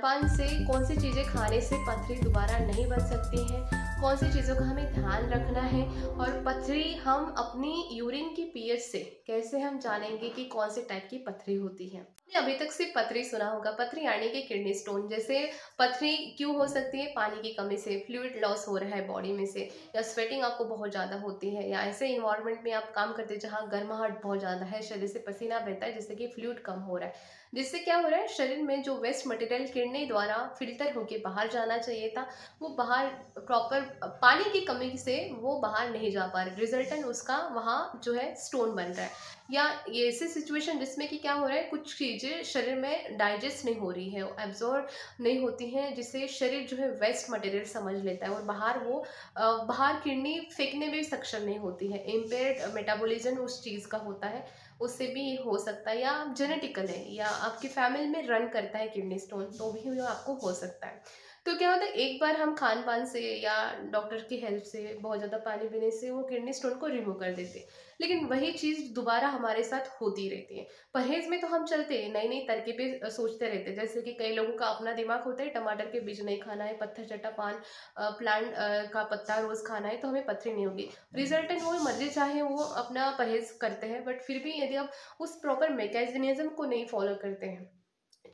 पान से कौन सी चीज़ें खाने से पथरी दोबारा नहीं बन सकती है, कौन सी चीज़ों का हमें ध्यान रखना है, और पथरी हम अपनी यूरिन की पीएच से कैसे हम जानेंगे कि कौन से टाइप की पथरी होती है। आपने अभी तक सिर्फ पथरी सुना होगा, पथरी यानी कि किडनी स्टोन। जैसे पथरी क्यों हो सकती है? पानी की कमी से, फ्लूइड लॉस हो रहा है बॉडी में से, या स्वेटिंग आपको बहुत ज़्यादा होती है, या ऐसे इन्वायरमेंट में आप काम करते हैं जहाँ गर्माहट बहुत ज़्यादा है, शरीर से पसीना बहता है जिससे कि फ्लूइड कम हो रहा है, जिससे क्या हो रहा है, शरीर में जो वेस्ट मटेरियल किडनी द्वारा फिल्टर होके बाहर जाना चाहिए था, वो बाहर प्रॉपर पानी की कमी से वो बाहर नहीं जा पा रहे, रिजल्टन उसका वहाँ जो है स्टोन बन रहा है। या ये ऐसी सिचुएशन जिसमें कि क्या हो रहा है, कुछ चीज़ें शरीर में डाइजेस्ट नहीं हो रही है, एब्जॉर्ब नहीं होती हैं, जिससे शरीर जो है वेस्ट मटेरियल समझ लेता है और बाहर वो बाहर किडनी फेंकने में भी सक्षम नहीं होती है। इम्पेयर्ड मेटाबॉलिज्म उस चीज़ का होता है, उससे भी ये हो सकता है, या जेनेटिकल है, या आपकी फैमिली में रन करता है किडनी स्टोन, तो भी वो आपको हो सकता है। तो क्या होता है, एक बार हम खान पान से या डॉक्टर की हेल्प से, बहुत ज़्यादा पानी पीने से वो किडनी स्टोन को रिमूव कर देते हैं, लेकिन वही चीज़ दोबारा हमारे साथ होती रहती है। परहेज में तो हम चलते हैं, नई नई तरकीबें सोचते रहते हैं, जैसे कि कई लोगों का अपना दिमाग होता है, टमाटर के बीज नहीं खाना है, पत्थर चट्टा पान प्लांट का पत्ता रोज़ खाना है तो हमें पथरी नहीं होगी। रिजल्टेंट वो मर्जी चाहे वो अपना परहेज करते हैं, बट फिर भी यदि आप उस प्रॉपर मैकेनिज्म को नहीं फॉलो करते हैं,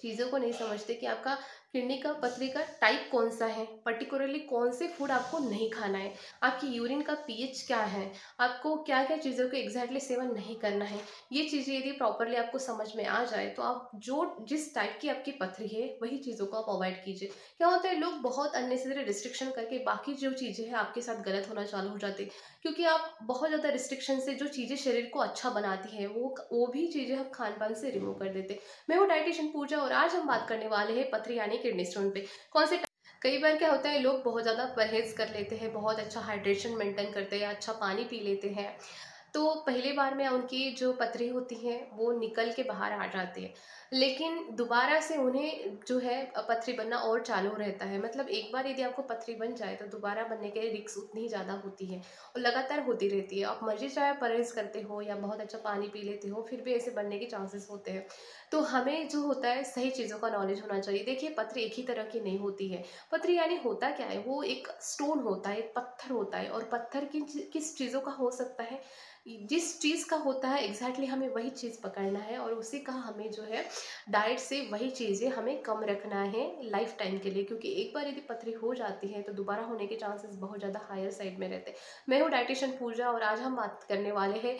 चीज़ों को नहीं समझते कि आपका किडनी का पथरी का टाइप कौन सा है, पर्टिकुलरली कौन से फूड आपको नहीं खाना है, आपकी यूरिन का पीएच क्या है, आपको क्या क्या चीज़ों को एग्जैक्टली सेवन नहीं करना है, ये चीज़ें यदि प्रॉपरली आपको समझ में आ जाए तो आप जो जिस टाइप की आपकी पथरी है वही चीज़ों को आप अवॉइड कीजिए। क्या होता है, लोग बहुत अननेसेसरी रिस्ट्रिक्शन करके बाकी जो चीज़ें हैं आपके साथ गलत होना चालू हो जाती है, क्योंकि आप बहुत ज़्यादा रिस्ट्रिक्शन से जो चीज़ें शरीर को अच्छा बनाती है वो भी चीज़ें हम खान पान से रिमूव कर देते हैं। मैं हूँ डाइटिशियन पूजा और आज हम बात करने वाले हैं पथरी यानी किडनी स्टोन पे। कौन से कई बार क्या होता है, लोग बहुत ज़्यादा परहेज कर लेते हैं, बहुत अच्छा हाइड्रेशन मेंटेन करते हैं, अच्छा पानी पी लेते हैं, तो पहली बार में उनकी जो पथरी होती है वो निकल के बाहर आ जाती है, लेकिन दोबारा से उन्हें जो है पथरी बनना और चालू रहता है। मतलब एक बार यदि आपको पथरी बन जाए तो दोबारा बनने के रिस्क उतनी ही ज़्यादा होती है और लगातार होती रहती है। आप मर्जी चाहे परहेज करते हो या बहुत अच्छा पानी पी लेते हो, फिर भी ऐसे बनने के चांसेस होते हैं। तो हमें जो होता है सही चीज़ों का नॉलेज होना चाहिए। देखिए, पथरी एक ही तरह की नहीं होती है। पथरी यानी होता क्या है, वो एक स्टोन होता है, एक पत्थर होता है, और पत्थर किस चीज़ों का हो सकता है, जिस चीज़ का होता है एग्जैक्टली हमें वही चीज़ पकड़ना है, और उसी का हमें जो है डाइट से वही चीज़ें हमें कम रखना है लाइफ टाइम के लिए, क्योंकि एक बार यदि पथरी हो जाती है तो दोबारा होने के चांसेस बहुत ज़्यादा हायर साइड में रहते हैं। मैं हूँ डाइटिशियन पूजा और आज हम बात करने वाले हैं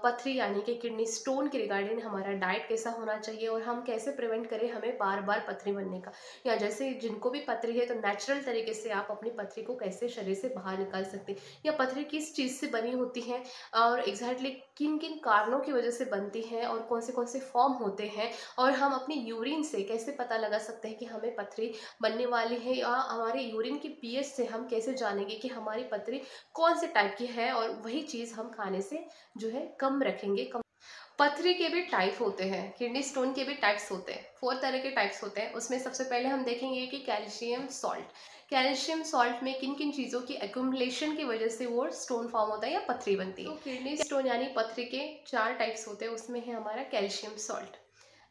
पथरी यानी कि किडनी स्टोन के रिगार्डिंग, हमारा डाइट कैसा होना चाहिए और हम कैसे प्रिवेंट करें हमें बार बार पथरी बनने का, या जैसे जिनको भी पथरी है तो नेचुरल तरीके से आप अपनी पथरी को कैसे शरीर से बाहर निकाल सकते हैं, या पथरी किस चीज़ से बनी होती है और एग्जैक्टली किन किन कारणों की वजह से बनती है, और कौन से फॉर्म होते हैं, और हम अपनी यूरिन से कैसे पता लगा सकते हैं कि हमें पथरी बनने वाली है, या हमारे यूरिन की पीएच से हम कैसे जानेंगे कि हमारी पथरी कौन से टाइप की है, और वही चीज़ हम खाने से जो है कम रखेंगे। पथरी के भी टाइप होते हैं, किडनी स्टोन के भी टाइप्स होते हैं, 4 तरह के टाइप्स होते हैं। उसमें सबसे पहले हम देखेंगे कि कैल्शियम सॉल्ट। कैल्शियम सॉल्ट में किन किन चीज़ों की एक्यूमुलेशन की वजह से वो स्टोन फॉर्म होता है या पथरी बनती है। तो किडनी स्टोन यानी पथरी के 4 टाइप्स होते हैं, उसमें है हमारा कैल्शियम सॉल्ट।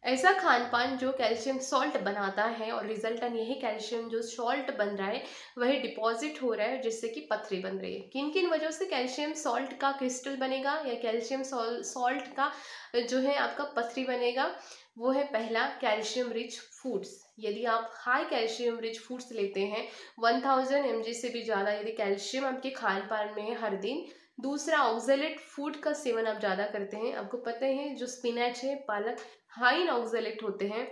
ऐसा खान पान जो कैल्शियम सॉल्ट बनाता है, और रिजल्टन यही कैल्शियम जो सॉल्ट बन रहा है वही डिपॉजिट हो रहा है, जिससे कि पथरी बन रही है। किन किन वजहों से कैल्शियम सॉल्ट का क्रिस्टल बनेगा या कैल्शियम सॉल्ट का जो है आपका पथरी बनेगा, वो है पहला कैल्शियम रिच फूड्स। यदि आप हाई कैल्शियम रिच फूड्स लेते हैं, 1000 mg से भी ज़्यादा यदि कैल्शियम आपके खान पान में है हर दिन। दूसरा, ऑक्जेलेट फूड का सेवन आप ज़्यादा करते हैं, आपको पता है जो स्पिनच है, पालक, हाई इन ऑक्जेलेट होते हैं।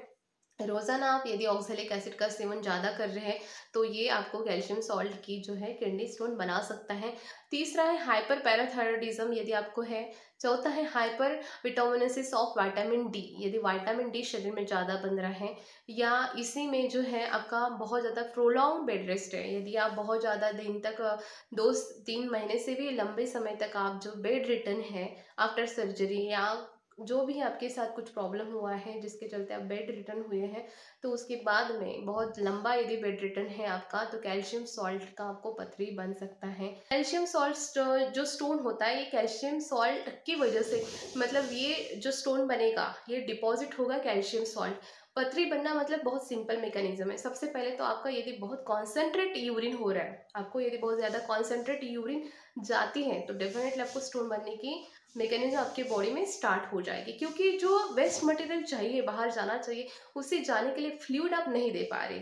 रोज़ाना आप यदि ऑक्जेलिक एसिड का सेवन ज़्यादा कर रहे हैं तो ये आपको कैल्शियम सॉल्ट की जो है किडनी स्टोन बना सकता है। तीसरा है हाइपर पैराथायरॉयडिज्म, यदि आपको है। चौथा है hyper vitaminosis of vitamin D, यदि विटामिन डी शरीर में ज़्यादा बन रहा है, या इसी में जो है आपका बहुत ज़्यादा प्रोलॉन्ग बेड रेस्ट है, यदि आप बहुत ज़्यादा दिन तक 2-3 महीने से भी लंबे समय तक आप जो बेड रिटर्न है आफ्टर सर्जरी, या जो भी आपके साथ कुछ प्रॉब्लम हुआ है जिसके चलते आप बेड रिटर्न हुए हैं, तो उसके बाद में बहुत लंबा यदि बेड रिटर्न है आपका, तो कैल्शियम सॉल्ट का आपको पथरी बन सकता है। कैल्शियम सॉल्ट जो स्टोन होता है, ये कैल्शियम सॉल्ट की वजह से, मतलब ये जो स्टोन बनेगा ये डिपॉजिट होगा कैल्शियम सॉल्ट। पथरी बनना मतलब बहुत सिंपल मैकेनिज्म है। सबसे पहले तो आपका यदि बहुत कॉन्सेंट्रेट यूरिन हो रहा है, आपको यदि बहुत ज़्यादा कॉन्सेंट्रेट यूरिन जाती है, तो डेफिनेटली आपको स्टोन बनने की मैकेनिज्म आपके बॉडी में स्टार्ट हो जाएगी, क्योंकि जो वेस्ट मटेरियल चाहिए, बाहर जाना चाहिए, उसे जाने के लिए फ्लूइड आप नहीं दे पा रहे।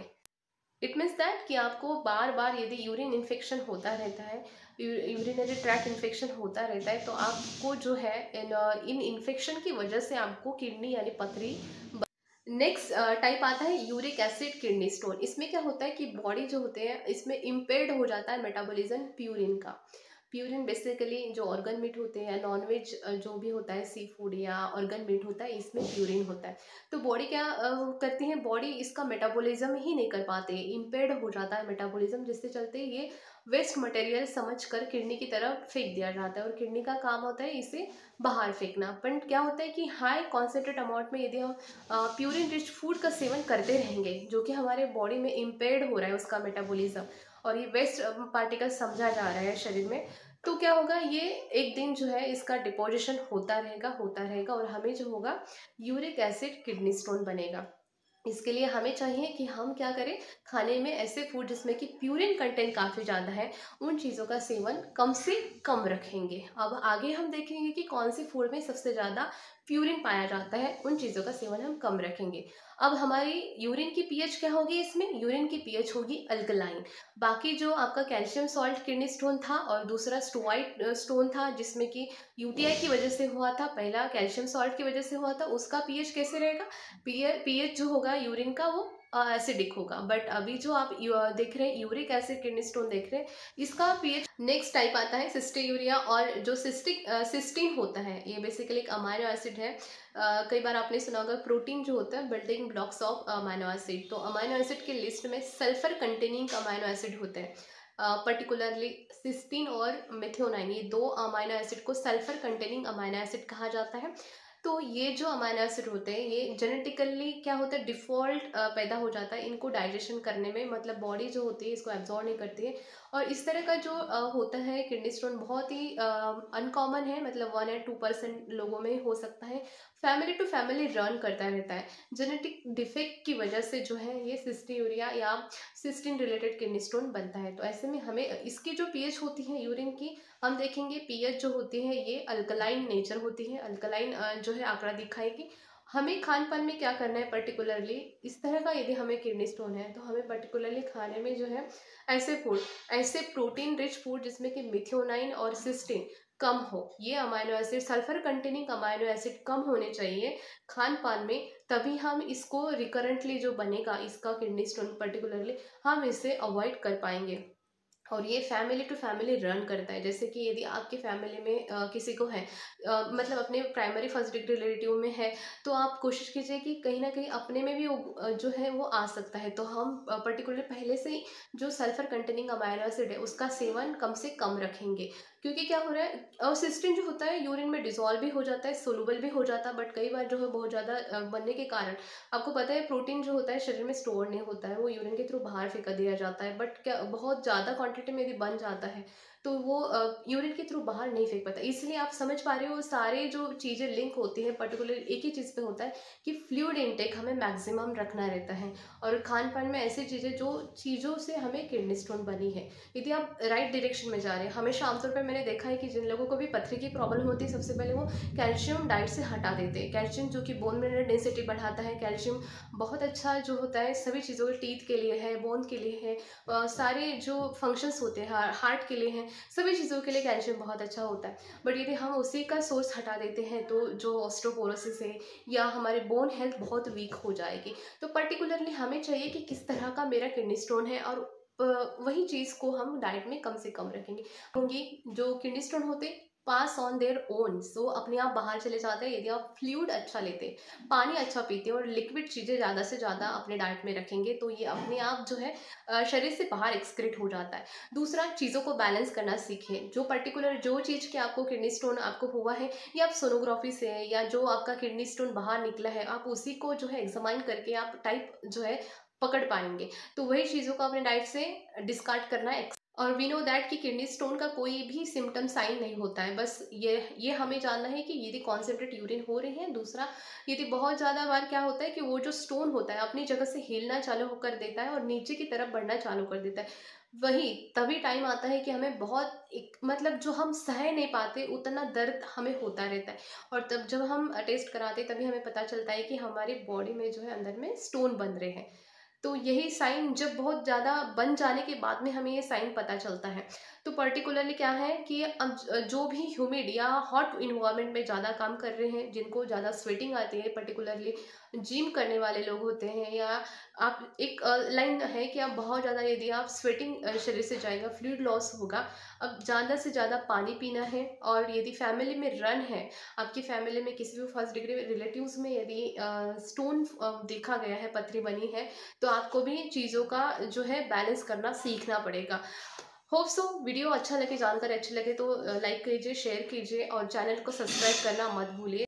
इट मीन्स दैट कि आपको बार बार यदि यूरिन इन्फेक्शन होता रहता है, यूरिनरी ट्रैक इन्फेक्शन होता रहता है, तो आपको जो है इन इन्फेक्शन की वजह से आपको किडनी यानी पथरी। नेक्स्ट टाइप आता है यूरिक एसिड किडनी स्टोन। इसमें क्या होता है कि बॉडी जो होते हैं, इसमें इम्पेयर्ड हो जाता है मेटाबॉलिज्म प्यूरिन का। प्यूरिन बेसिकली जो ऑर्गन मीट होते हैं, नॉनवेज जो भी होता है, सी फूड या ऑर्गन मीट होता है, इसमें प्यूरिन होता है। तो बॉडी क्या करती है, बॉडी इसका मेटाबॉलिज्म ही नहीं कर पाते, इम्पेयर्ड हो जाता है मेटाबॉलिज्म, जिससे चलते ये वेस्ट मटेरियल समझकर किडनी की तरफ फेंक दिया जाता है, और किडनी का काम होता है इसे बाहर फेंकना। पर क्या होता है कि हाई कॉन्सेंट्रेट अमाउंट में यदि हम प्यूरिन रिच फूड का सेवन करते रहेंगे, जो कि हमारे बॉडी में इम्पेयर्ड हो रहा है उसका मेटाबॉलिज्म, और ये वेस्ट पार्टिकल समझा जा रहा है शरीर में, तो क्या होगा, ये एक दिन जो है इसका डिपोजिशन होता रहेगा और हमें जो होगा यूरिक एसिड किडनी स्टोन बनेगा। इसके लिए हमें चाहिए कि हम क्या करें, खाने में ऐसे फूड जिसमें कि प्यूरिन कंटेंट काफ़ी ज़्यादा है, उन चीज़ों का सेवन कम से कम रखेंगे। अब आगे हम देखेंगे कि कौन से फूड में सबसे ज़्यादा प्यूरिन पाया जाता है, उन चीज़ों का सेवन हम कम रखेंगे। अब हमारी यूरिन की पीएच क्या होगी, इसमें यूरिन की पीएच होगी अल्कलाइन। बाकी जो आपका कैल्शियम सॉल्ट किडनी स्टोन था और दूसरा स्टोवाइट स्टोन था, जिसमें कि यूटीआई की वजह से हुआ था, पहला कैल्शियम सॉल्ट की वजह से हुआ था, उसका पीएच कैसे रहेगा, पीएच जो होगा यूरिन का वो एसिडिक होगा। बट अभी जो आप देख रहे हैं यूरिक एसिड किडनी स्टोन देख रहे हैं, इसका पीएच। नेक्स्ट टाइप आता है सिस्टीयूरिया, और जो सिस्टीन होता है, ये बेसिकली एक अमाइनो एसिड है। कई बार आपने सुना होगा प्रोटीन जो होता है building blocks of amino acid, तो अमाइनो एसिड की लिस्ट में सल्फर कंटेनिंग अमाइनो एसिड होते हैं, पर्टिकुलरली सिस्टीन और मेथियोनाइन, ये दो अमाइनो एसिड को सल्फर कंटेनिंग अमाइनो एसिड कहा जाता है। तो ये जो अमाइनो एसिड होते हैं, ये जेनेटिकली क्या होता है, डिफ़ॉल्ट पैदा हो जाता है इनको डाइजेशन करने में, मतलब बॉडी जो होती है इसको एब्जॉर्ब नहीं करती है। और इस तरह का जो होता है किडनी स्टोन, बहुत ही अनकॉमन है, मतलब 1 या 2% लोगों में हो सकता है, फैमिली टू फैमिली रन करता रहता है। जेनेटिक डिफेक्ट की वजह से जो है ये सिस्टीयूरिया या सिस्टीन रिलेटेड किडनी स्टोन बनता है। तो ऐसे में हमें इसकी जो पीएच होती है यूरिन की, हम देखेंगे पीएच जो होती है ये अल्कलाइन नेचर होती है, अल्कलाइन जो है आंकड़ा दिखाएगी। हमें खान पान में क्या करना है, पर्टिकुलरली इस तरह का यदि हमें किडनी स्टोन है, तो हमें पर्टिकुलरली खाने में जो है ऐसे फूड, ऐसे प्रोटीन रिच फूड जिसमें कि मिथियोनाइन और सिस्टीन कम हो, ये amino acid, sulphur containing amino acid कम होने चाहिए खान पान में, तभी हम इसको रिकरेंटली जो बनेगा इसका किडनी स्टोन पर्टिकुलरली, हम इसे अवॉइड कर पाएंगे। और ये फैमिली टू फैमिली रन करता है, जैसे कि यदि आपकी फैमिली में किसी को है, मतलब अपने प्राइमरी फर्स्ट डिग्री रिलेटिव में है, तो आप कोशिश कीजिए कि कहीं ना कहीं अपने में भी वो जो है वो आ सकता है, तो हम पर्टिकुलर पहले से ही जो सल्फर कंटेनिंग अमाइनो एसिड है उसका सेवन कम से कम रखेंगे। क्योंकि क्या हो रहा है, सिस्टीन जो होता है यूरिन में डिजोल्व भी हो जाता है, सोलूबल भी हो जाता है, बट कई बार जो है बहुत ज़्यादा बनने के कारण, आपको पता है प्रोटीन जो होता है शरीर में स्टोर नहीं होता है, वो यूरिन के थ्रू बाहर फेंका दिया जाता है। बट क्या बहुत ज़्यादा क्वांटिटी में यदि बन जाता है, तो वो यूरिन के थ्रू बाहर नहीं फेंक पाता। इसलिए आप समझ पा रहे हो, सारे जो चीज़ें लिंक होती हैं पर्टिकुलर एक ही चीज़ पे होता है कि फ्लूइड इनटेक हमें मैक्सिमम रखना रहता है, और खान पान में ऐसी चीज़ें जो चीज़ों से हमें किडनी स्टोन बनी है, यदि आप राइट डायरेक्शन में जा रहे हैं। हमेशा आमतौर पर मैंने देखा है कि जिन लोगों को भी पथरी की प्रॉब्लम होती है, सबसे पहले वो कैल्शियम डाइट से हटा देते हैं। कैल्शियम जो कि बोन मिनरल डेंसिटी बढ़ाता है, कैल्शियम बहुत अच्छा जो होता है सभी चीज़ों के, टीथ के लिए है, बोन के लिए है, सारे जो फंक्शंस होते हैं हार्ट के लिए हैं, सभी चीज़ों के लिए कैल्शियम बहुत अच्छा होता है। बट यदि हम उसी का सोर्स हटा देते हैं, तो जो ऑस्टियोपोरोसिस है या हमारे बोन हेल्थ बहुत वीक हो जाएगी। तो पर्टिकुलरली हमें चाहिए कि किस तरह का मेरा किडनी स्टोन है, और वही चीज़ को हम डाइट में कम से कम रखेंगे। क्योंकि जो किडनी स्टोन होते पास ऑन देयर ओन, सो अपने आप बाहर चले जाते हैं यदि आप फ्लूइड अच्छा लेते हैं, पानी अच्छा पीते हैं और लिक्विड चीज़ें ज़्यादा से ज़्यादा अपने डाइट में रखेंगे, तो ये अपने आप जो है शरीर से बाहर एक्सक्रीट हो जाता है। दूसरा, चीज़ों को बैलेंस करना सीखें। जो पर्टिकुलर जो चीज़ के आपको किडनी स्टोन आपको हुआ है, या आप सोनोग्राफी से या जो आपका किडनी स्टोन बाहर निकला है, आप उसी को जो है एग्जामाइन करके आप टाइप जो है पकड़ पाएंगे। तो वही चीज़ों को अपने डाइट से डिस्कार्ड करना और वी नो दैट कि किडनी स्टोन का कोई भी सिम्टम साइन नहीं होता है, बस ये हमें जानना है कि यदि कॉन्सेंट्रेट यूरिन हो रही है। दूसरा, यदि बहुत ज़्यादा बार क्या होता है कि वो जो स्टोन होता है अपनी जगह से हिलना चालू कर देता है और नीचे की तरफ बढ़ना चालू कर देता है, वही तभी टाइम आता है कि हमें बहुत एक मतलब जो हम सह नहीं पाते उतना दर्द हमें होता रहता है। और तब जब हम टेस्ट कराते तभी हमें पता चलता है कि हमारी बॉडी में जो है अंदर में स्टोन बन रहे हैं। तो यही साइन जब बहुत ज़्यादा बन जाने के बाद में हमें ये साइन पता चलता है। तो पर्टिकुलरली क्या है कि अब जो भी ह्यूमिड या हॉट इन्वायरमेंट में ज़्यादा काम कर रहे हैं, जिनको ज़्यादा स्वेटिंग आती है, पर्टिकुलरली जिम करने वाले लोग होते हैं, या आप एक लाइन है कि आप बहुत ज़्यादा यदि आप स्वेटिंग शरीर से जाएगा, फ्लूइड लॉस होगा। अब ज़्यादा से ज़्यादा पानी पीना है। और यदि फैमिली में रन है, आपकी फैमिली में किसी भी फर्स्ट डिग्री रिलेटिव्स में यदि स्टोन देखा गया है, पथरी बनी है, तो आपको भी चीज़ों का जो है बैलेंस करना सीखना पड़ेगा। होप सो वीडियो अच्छा लगे, जानकारी अच्छी लगे तो लाइक कीजिए, शेयर कीजिए और चैनल को सब्सक्राइब करना मत भूलिए।